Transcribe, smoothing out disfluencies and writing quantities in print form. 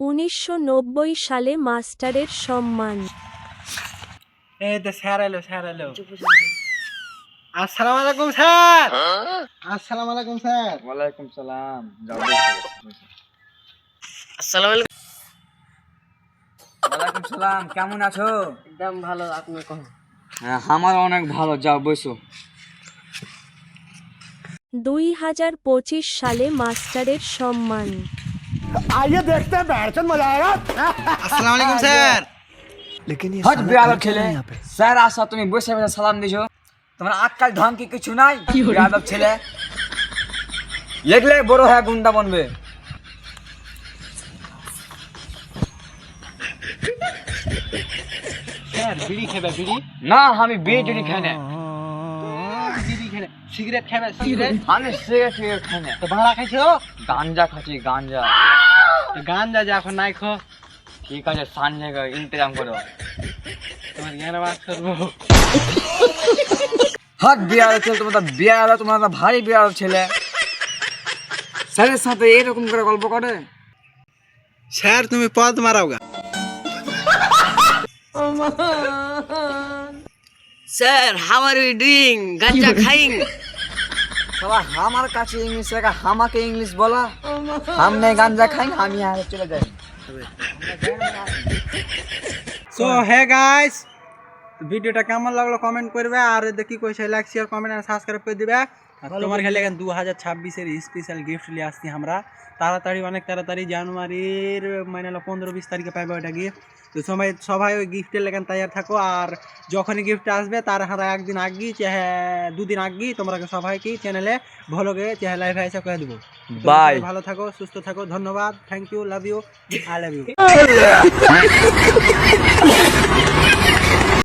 1990 সালে মাস্টারের সম্মান। এই তো স্যার এলো আসসালামু আলাইকুম স্যার। আসসালামু আলাইকুম স্যার। ওয়ালাইকুম সালাম। আসসালামু আলাইকুম। ওয়ালাইকুম সালাম, কেমন আছো? একদম ভালো, আপনি কোন? হ্যাঁ, আমার অনেক ভালো, যাও বসো। 2025 সালে মাস্টারের সম্মান। আসসালামু আলাইকুম স্যার। হট বেয়াদব ছেলে, স্যার আসা তুমি বসে বসে সালাম দিছো, তোমার আক্কাল ঢং কি কিছু নাই? বেয়াদব ছেলে, এগলে বড় হয়ে গুন্ডা বনবে। স্যার বিড়ি খাবে? বিড়ি না, আমি বিড়ি টিড়ি খাই না। বিড়ি খেলে সিগারেট খাবে? সিগারেট আমি সিগারেট খাই না। তো ভাড়া খাইছো? গাঞ্জা খাচ্ছি, গাঞ্জা। গাঞ্জা যা এখন নাই খো। ঠিক আছে, সান জায়গা ইন্তজাম করো। তোমার জ্ঞান বাস করবো। হট বেয়াদব ছেলে, তোমার তো ভারী বেয়াদব ছেলে। স্যারের সাথে এরকম করে গল্প করে? স্যার তুমি পদ মারাও গা। Sir, how are you doing? Ganja khaing? সবাই আমার কাছে ইংলিশ শেখা, আমাকে ইংলিশ বলা। সামনে গাঞ্জা খাই, আমি আর চলে যাই। সো হে গাইস, ভিডিওটা কেমন লাগলো কমেন্ট করবে, আর দেখি কইছে লাইক শেয়ার কমেন্ট আর সাবস্ক্রাইব করে দিবে। আর তোমার খেলে 2026 এর স্পেশাল গিফট নিয়ে আসছি আমরা তাড়াতাড়ি, অনেক তাড়াতাড়ি। জানুয়ারির মানে 15-20 তারিখে পাইবে ওটা গিফট। তো সবাই ওই গিফটের লেগান তৈরি থাকো। আর যখনই গিফট আসবে তার হাতে একদিন আগে চাহে 2 দিন আগে তোমরা সবাইকে চ্যানেলে ভ্লগে চাহে লাইভ এসে করে দেবো। বাই। ভালো থাকো, সুস্থ থাকো, ধন্যবাদ, thank you, love you, I love you.